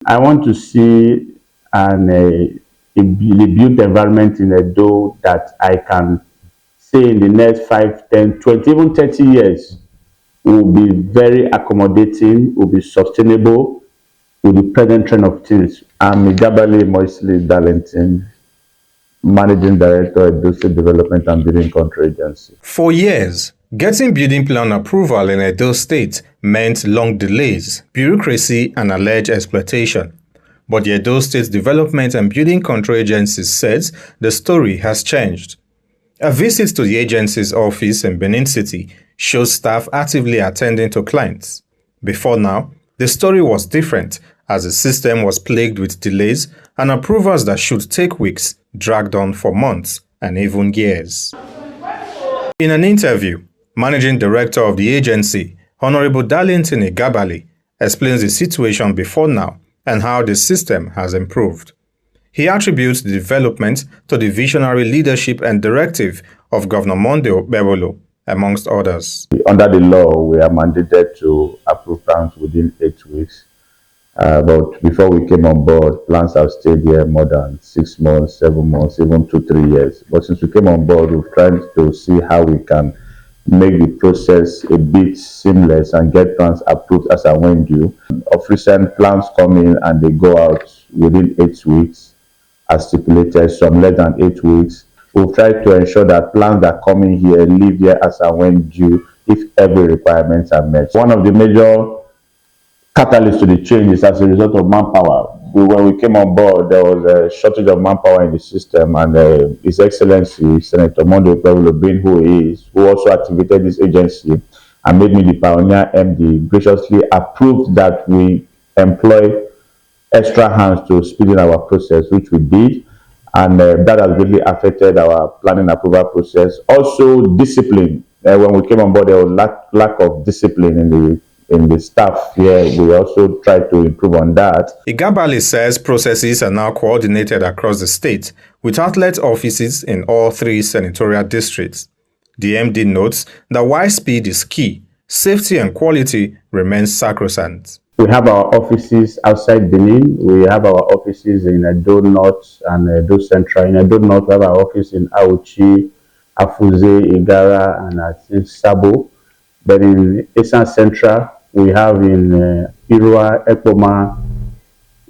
I want to see a built environment in Edo that I can say in the next 5, 10, 20, even 30 years will be very accommodating, will be sustainable with the present trend of things. I'm Igabale Moisley Darlington, Managing Director at Edo State Development and Building Control Agency. For years, getting building plan approval in Edo State meant long delays, bureaucracy, and alleged exploitation. But the Edo State Development and Building Control Agency says the story has changed. A visit to the agency's office in Benin City shows staff actively attending to clients. Before now, the story was different, as the system was plagued with delays and approvals that should take weeks dragged on for months and even years. In an interview, Managing Director of the agency, Honorable Darlington Igabale, explains the situation before now and how the system has improved. He attributes the development to the visionary leadership and directive of Governor Monday Okpebholo, amongst others. Under the law, we are mandated to approve plans within 8 weeks. But before we came on board, plans have stayed here more than 6 months, 7 months, even 2, 3 years. But since we came on board, we've tried to see how we can make the process a bit seamless and get plans approved as and when due. Of recent, plans come in and they go out within 8 weeks, as stipulated, some less than 8 weeks. We've tried to ensure that plans that come in here leave here as and when due if every requirements are met. One of the major catalysts to the change is as a result of manpower. When we came on board, there was a shortage of manpower in the system, and His Excellency Senator Monday Okpebholo, being who he is, who also activated this agency and made me the pioneer MD, graciously approved that we employ extra hands to speed in our process, which we did, and that has really affected our planning approval process. Also, discipline. When we came on board, there was lack of discipline in the staff here. We also tried to improve on that. Igabale says processes are now coordinated across the state with outlet offices in all 3 senatorial districts. The MD notes that while speed is key, safety and quality remains sacrosanct. We have our offices outside Benin. We have our offices in Edo North and Edo Central. In Edo North, we have our office in Auchi, Afuze, Igara, and I think Sabo. But in Eastern Central, we have in Irua, Ekpoma.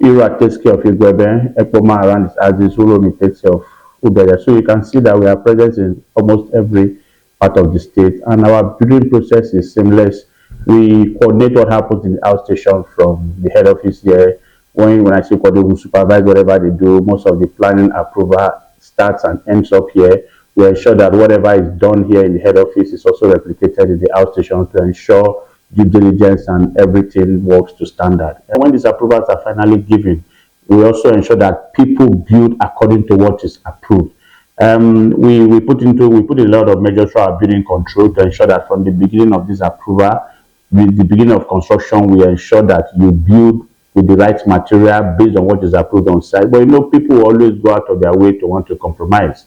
Irua takes care of Igwebe, Ekpoma around its edges, Ulomi takes care of Ubeda. So you can see that we are present in almost every part of the state, and our building process is seamless. We coordinate what happens in the outstation from the head office here. When I say coordinate, we supervise whatever they do. Most of the planning approval starts and ends up here. We ensure that whatever is done here in the head office is also replicated in the outstation to ensure due diligence and everything works to standard. And when these approvals are finally given, we also ensure that people build according to what is approved. We put a lot of measures for our building control to ensure that from the beginning of this approval, with the beginning of construction, we ensure that you build with the right material based on what is approved on site. But people always go out of their way to want to compromise.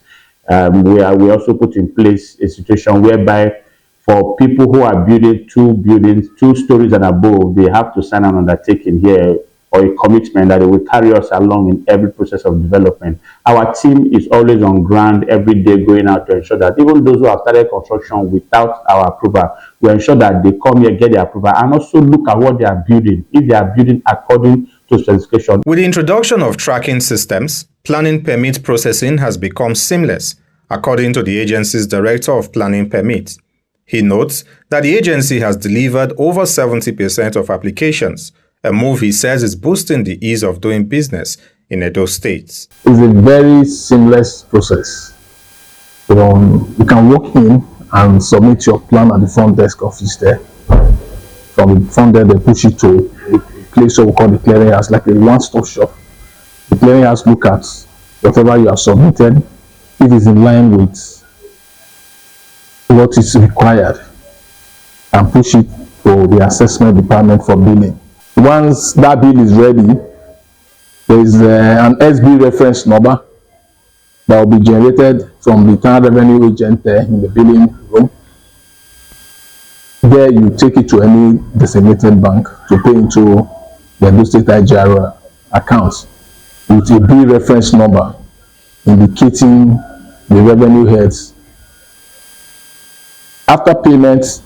We also put in place a situation whereby for people who are building 2 buildings, 2 stories and above, they have to sign an undertaking here or a commitment that they will carry us along in every process of development. Our team is always on ground every day, going out to ensure that even those who have started construction without our approval, we ensure that they come here, get their approval, and also look at what they are building, if they are building according to specification. With the introduction of tracking systems, planning permit processing has become seamless, according to the agency's Director of Planning Permits. He notes that the agency has delivered over 70% of applications, a move he says is boosting the ease of doing business in Edo State. It's a very seamless process. You can walk in and submit your plan at the front desk office there. From the front there, they push it to a place we call the clearinghouse, like a one-stop shop. The clearinghouse look at whatever you have submitted, if it's in line with what is required, and push it to the assessment department for billing. Once that bill is ready, there is an SB reference number that will be generated from the internal revenue agent there in the billing room. There you take it to any designated bank to pay into the Edo State IGR accounts with a bill reference number indicating the revenue heads. After payment,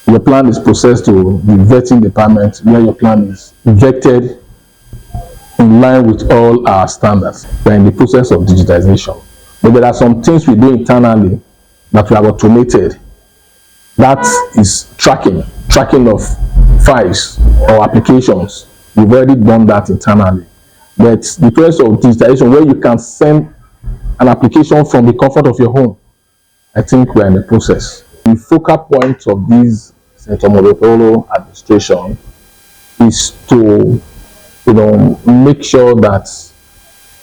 your plan is processed to the vetting department where your plan is vetted in line with all our standards. We are in the process of digitization, but there are some things we do internally that we have automated. That is tracking of files or applications. We've already done that internally. But the process of digitization where you can send an application from the comfort of your home, I think we're in the process. The focal point of this Senator Modopolo administration is to make sure that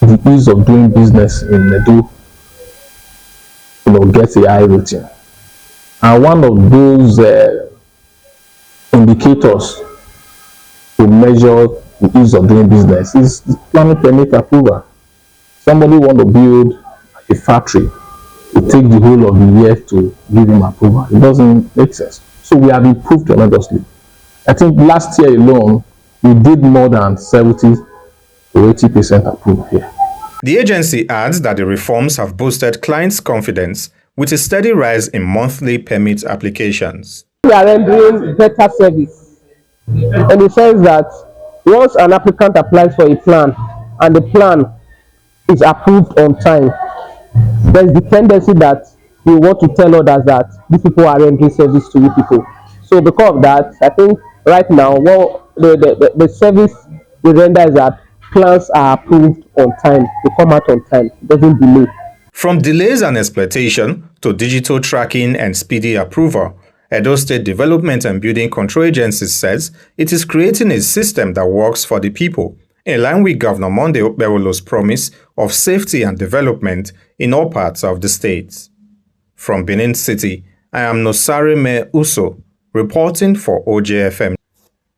the ease of doing business in Edo gets a high rating. And one of those indicators to measure the ease of doing business is the planning permit approval. Somebody want to build a factory, it takes the whole of the year to give him approval. It doesn't make sense. So we have improved tremendously. I think last year alone, we did more than 70 to 80% approval here. The agency adds that the reforms have boosted clients' confidence with a steady rise in monthly permit applications. We are rendering better service in the sense that once an applicant applies for a plan and the plan is approved on time, there is the tendency that we want to tell others that these people are rendering service to you people. So because of that, I think right now, the service we render is that plans are approved on time, they come out on time, it doesn't delay. From delays and exploitation to digital tracking and speedy approval, Edo State Development and Building Control Agency says it is creating a system that works for the people, in line with Governor Monday Okpebholo's promise of safety and development in all parts of the state. From Benin City, I am Nosare Me Uso, reporting for OJFM.